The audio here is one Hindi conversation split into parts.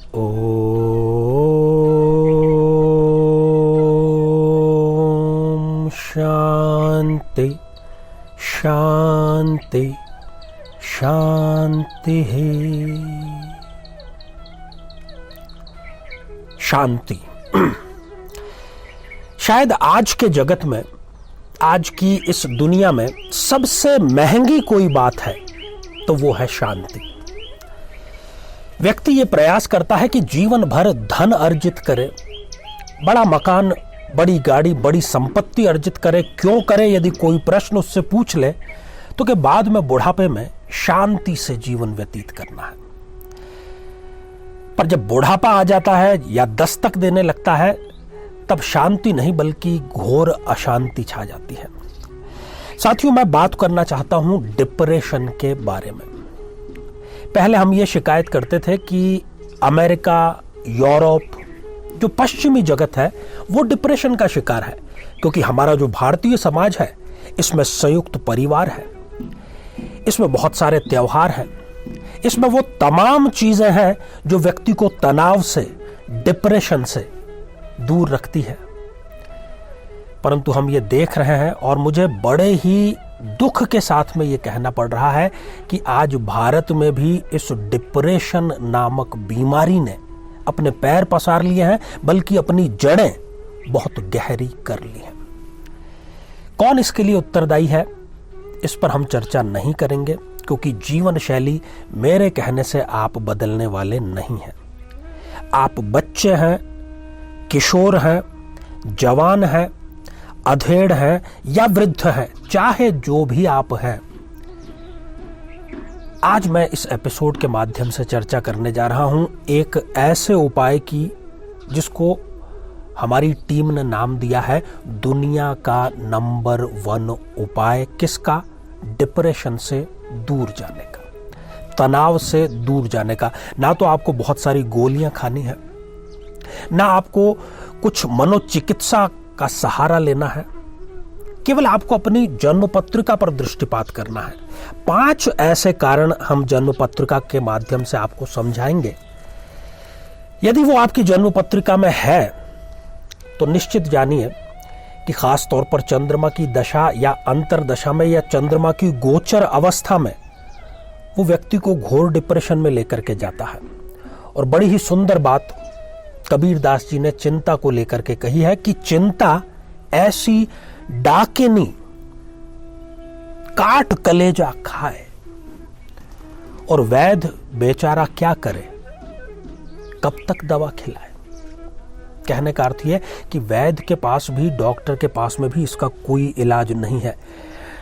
ओम शांति शांति शांति है। शांति शायद आज के जगत में, आज की इस दुनिया में सबसे महंगी कोई बात है तो वो है शांति। व्यक्ति ये प्रयास करता है कि जीवन भर धन अर्जित करे, बड़ा मकान, बड़ी गाड़ी, बड़ी संपत्ति अर्जित करे। क्यों करे? यदि कोई प्रश्न उससे पूछ ले तो कि बाद में बुढ़ापे में शांति से जीवन व्यतीत करना है। पर जब बुढ़ापा आ जाता है या दस्तक देने लगता है, तब शांति नहीं बल्कि घोर अशांति छा जाती है। साथियों, मैं बात करना चाहता हूं डिप्रेशन के बारे में। पहले हम ये शिकायत करते थे कि अमेरिका, यूरोप, जो पश्चिमी जगत है वो डिप्रेशन का शिकार है, क्योंकि हमारा जो भारतीय समाज है इसमें संयुक्त परिवार है, इसमें बहुत सारे त्योहार हैं, इसमें वो तमाम चीजें हैं जो व्यक्ति को तनाव से, डिप्रेशन से दूर रखती है। परंतु हम ये देख रहे हैं और मुझे बड़े ही दुख के साथ में ये कहना पड़ रहा है कि आज भारत में भी इस डिप्रेशन नामक बीमारी ने अपने पैर पसार लिए हैं, बल्कि अपनी जड़ें बहुत गहरी कर ली हैं। कौन इसके लिए उत्तरदायी है, इस पर हम चर्चा नहीं करेंगे, क्योंकि जीवन शैली मेरे कहने से आप बदलने वाले नहीं हैं। आप बच्चे हैं, किशोर हैं, जवान हैं, अधेड़ हैं या वृद्ध हैं, चाहे जो भी आप हैं, आज मैं इस एपिसोड के माध्यम से चर्चा करने जा रहा हूं एक ऐसे उपाय की जिसको हमारी टीम ने नाम दिया है दुनिया का नंबर 1 उपाय। किसका? डिप्रेशन से दूर जाने का, तनाव से दूर जाने का। ना तो आपको बहुत सारी गोलियां खानी है, ना आपको कुछ मनोचिकित्सा का सहारा लेना है, केवल आपको अपनी जन्म पत्रिका पर दृष्टिपात करना है। 5 ऐसे कारण हम जन्म पत्रिका के माध्यम से आपको समझाएंगे। यदि वो आपकी जन्म पत्रिका में है तो निश्चित जानिए कि खास तौर पर चंद्रमा की दशा या अंतरदशा में या चंद्रमा की गोचर अवस्था में वो व्यक्ति को घोर डिप्रेशन में लेकर के जाता है। और बड़ी ही सुंदर बात कबीरदास जी ने चिंता को लेकर के कही है कि चिंता ऐसी डाकिनी काट कलेजा खाए, और वैद्य बेचारा क्या करे, कब तक दवा खिलाए। कहने का अर्थ यह कि वैद्य के पास भी, डॉक्टर के पास में भी इसका कोई इलाज नहीं है।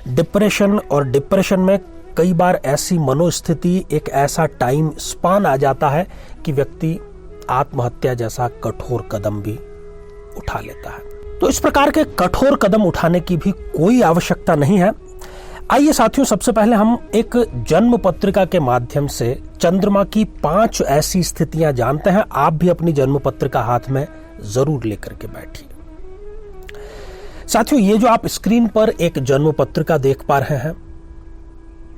डिप्रेशन और डिप्रेशन में कई बार ऐसी मनोस्थिति, एक ऐसा टाइम स्पान आ जाता है कि व्यक्ति आत्महत्या जैसा कठोर कदम भी उठा लेता है। तो इस प्रकार के कठोर कदम उठाने की भी कोई आवश्यकता नहीं है। आइए साथियों, सबसे पहले हम एक जन्म पत्रिका के माध्यम से चंद्रमा की 5 ऐसी स्थितियां जानते हैं। आप भी अपनी जन्म पत्रिका हाथ में जरूर लेकर के बैठिए। साथियों, ये जो आप स्क्रीन पर एक जन्म पत्रिका देख पा रहे हैं,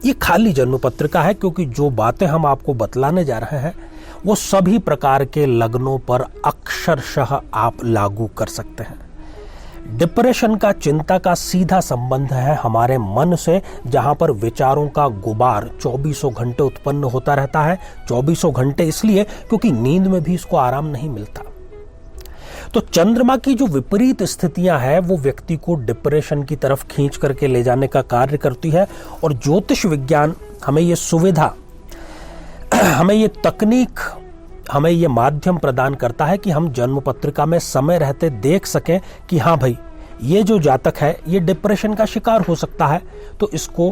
ये खाली जन्म पत्रिका है, क्योंकि जो बातें हम आपको बतलाने जा रहे हैं वो सभी प्रकार के लग्नों पर अक्षरशः आप लागू कर सकते हैं। डिप्रेशन का, चिंता का सीधा संबंध है हमारे मन से, जहां पर विचारों का गुबार 24 घंटे उत्पन्न होता रहता है। 24 घंटे इसलिए क्योंकि नींद में भी इसको आराम नहीं मिलता। तो चंद्रमा की जो विपरीत स्थितियां हैं वो व्यक्ति को डिप्रेशन की तरफ खींच करके ले जाने का कार्य करती है। और ज्योतिष विज्ञान हमें ये सुविधा, हमें ये तकनीक, हमें ये माध्यम प्रदान करता है कि हम जन्म पत्रिका में समय रहते देख सकें कि हाँ भाई, ये जो जातक है ये डिप्रेशन का शिकार हो सकता है, तो इसको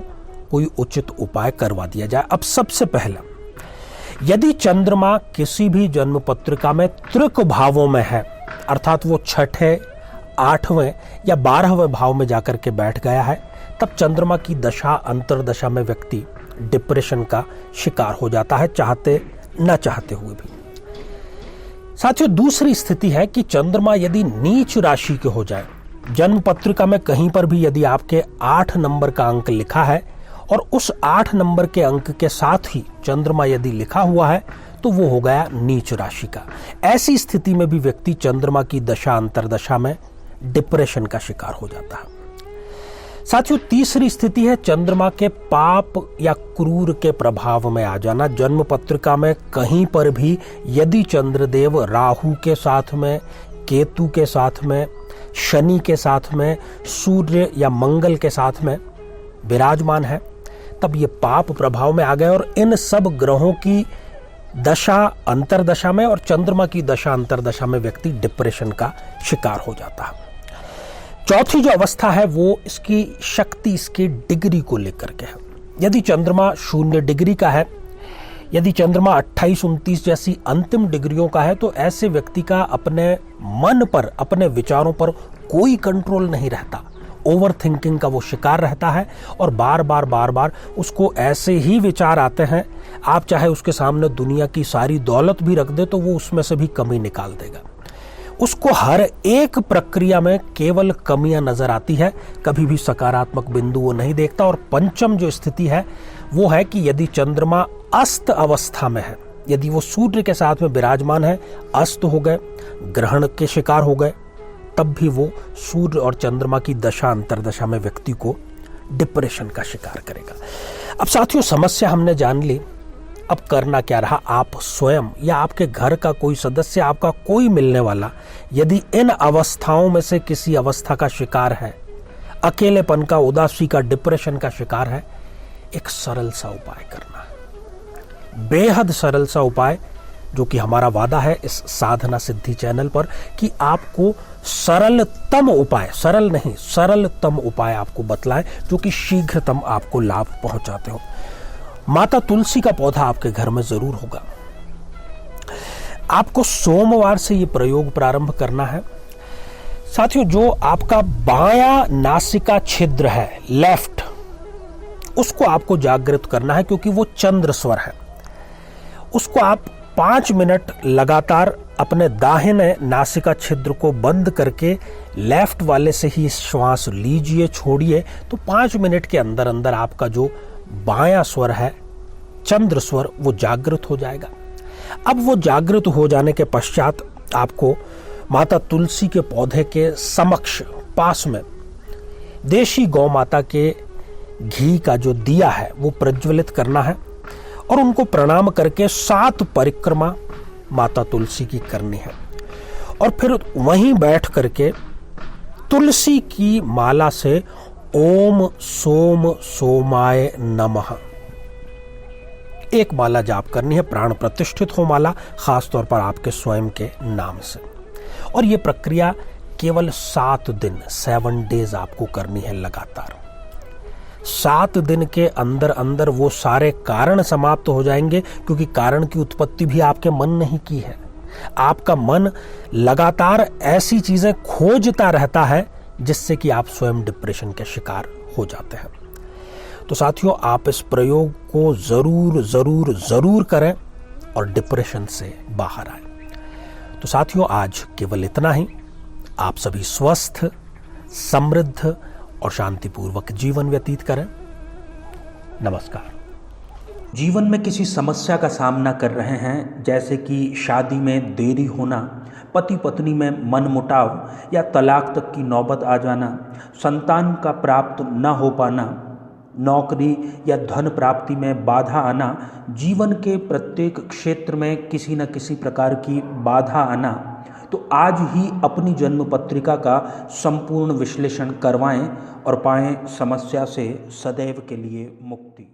कोई उचित उपाय करवा दिया जाए। अब सबसे पहला, यदि चंद्रमा किसी भी जन्म पत्रिका में त्रिक भावों में है, अर्थात वो 6ठे, 8वें या 12वें भाव में जाकर के बैठ गया है, तब चंद्रमा की दशा, अंतरदशा में व्यक्ति डिप्रेशन का शिकार हो जाता है, चाहते न चाहते हुए भी। साथियों, दूसरी स्थिति है कि चंद्रमा यदि नीच राशि के हो जाए, जन्म पत्रिका में कहीं पर भी यदि आपके 8 नंबर का अंक लिखा है और उस 8 नंबर के अंक के साथ ही चंद्रमा यदि लिखा हुआ है, तो वो हो गया नीच राशि का। ऐसी स्थिति में भी व्यक्ति चंद्रमा की दशा अंतरदशा में डिप्रेशन का शिकार हो जाता है। साथियों, तीसरी स्थिति है चंद्रमा के पाप या क्रूर के प्रभाव में आ जाना। जन्म पत्रिका में कहीं पर भी यदि चंद्रदेव राहु के साथ में, केतु के साथ में, शनि के साथ में, सूर्य या मंगल के साथ में विराजमान है, तब ये पाप प्रभाव में आ गए और इन सब ग्रहों की दशा अंतरदशा में और चंद्रमा की दशा अंतरदशा में व्यक्ति डिप्रेशन का शिकार हो जाता है। चौथी जो अवस्था है वो इसकी शक्ति, इसकी डिग्री को लेकर के है। यदि चंद्रमा 0 डिग्री का है, यदि चंद्रमा 28-29 जैसी अंतिम डिग्रियों का है, तो ऐसे व्यक्ति का अपने मन पर, अपने विचारों पर कोई कंट्रोल नहीं रहता। ओवर थिंकिंग का वो शिकार रहता है और बार बार उसको ऐसे ही विचार आते हैं, आप चाहे उसके सामने दुनिया की सारी दौलत भी रख दे तो वो उसमें से भी कमी निकाल देगा। उसको हर एक प्रक्रिया में केवल कमियां नजर आती है, कभी भी सकारात्मक बिंदु वो नहीं देखता। और पंचम जो स्थिति है वो है कि यदि चंद्रमा अस्त अवस्था में है, यदि वो सूर्य के साथ में विराजमान है, अस्त हो गए, ग्रहण के शिकार हो गए, तब भी वो सूर्य और चंद्रमा की दशा अंतरदशा में व्यक्ति को डिप्रेशन का शिकार करेगा। अब साथियों, समस्या हमने जान ली, अब करना क्या रहा। आप स्वयं या आपके घर का कोई सदस्य, आपका कोई मिलने वाला यदि इन अवस्थाओं में से किसी अवस्था का शिकार है, अकेलेपन का, उदासी का, डिप्रेशन का शिकार है, एक सरल सा उपाय करना है, बेहद सरल सा उपाय, जो कि हमारा वादा है इस साधना सिद्धि चैनल पर कि आपको सरलतम उपाय, सरल नहीं सरलतम उपाय आपको बतलाएं जो कि शीघ्रतम आपको लाभ पहुंचाते हो। माता तुलसी का पौधा आपके घर में जरूर होगा। आपको सोमवार से ये प्रयोग प्रारंभ करना है। साथियों, जो आपका बायां नासिका छिद्र है, लेफ्ट, उसको आपको जागृत करना है क्योंकि वो चंद्र स्वर है। उसको आप 5 मिनट लगातार अपने दाहिने नासिका छिद्र को बंद करके लेफ्ट वाले से ही श्वास लीजिए, छोड़िए, तो 5 मिनट के अंदर अंदर आपका जो बायां स्वर है, चंद्र स्वर, वो जागृत हो जाएगा। अब वो जागृत हो जाने के पश्चात आपको माता तुलसी के पौधे के समक्ष, पास में, देशी गौ माता के घी का जो दिया है वो प्रज्वलित करना है और उनको प्रणाम करके 7 परिक्रमा माता तुलसी की करनी है। और फिर वहीं बैठ करके तुलसी की माला से ओम सोम सोमाय नमः एक माला जाप करनी है। प्राण प्रतिष्ठित हो माला, खासतौर पर आपके स्वयं के नाम से। और यह प्रक्रिया केवल 7 दिन, 7 डेज आपको करनी है लगातार। 7 दिन के अंदर अंदर वो सारे कारण समाप्त हो जाएंगे, क्योंकि कारण की उत्पत्ति भी आपके मन नहीं की है। आपका मन लगातार ऐसी चीजें खोजता रहता है जिससे कि आप स्वयं डिप्रेशन के शिकार हो जाते हैं। तो साथियों, आप इस प्रयोग को जरूर जरूर जरूर करें और डिप्रेशन से बाहर आए। तो साथियों, आज केवल इतना ही। आप सभी स्वस्थ, समृद्ध और शांतिपूर्वक जीवन व्यतीत करें। नमस्कार। जीवन में किसी समस्या का सामना कर रहे हैं, जैसे कि शादी में देरी होना, पति पत्नी में मनमुटाव या तलाक तक की नौबत आ जाना, संतान का प्राप्त न हो पाना, नौकरी या धन प्राप्ति में बाधा आना, जीवन के प्रत्येक क्षेत्र में किसी न किसी प्रकार की बाधा आना, तो आज ही अपनी जन्म पत्रिका का संपूर्ण विश्लेषण करवाएं और पाएं समस्या से सदैव के लिए मुक्ति।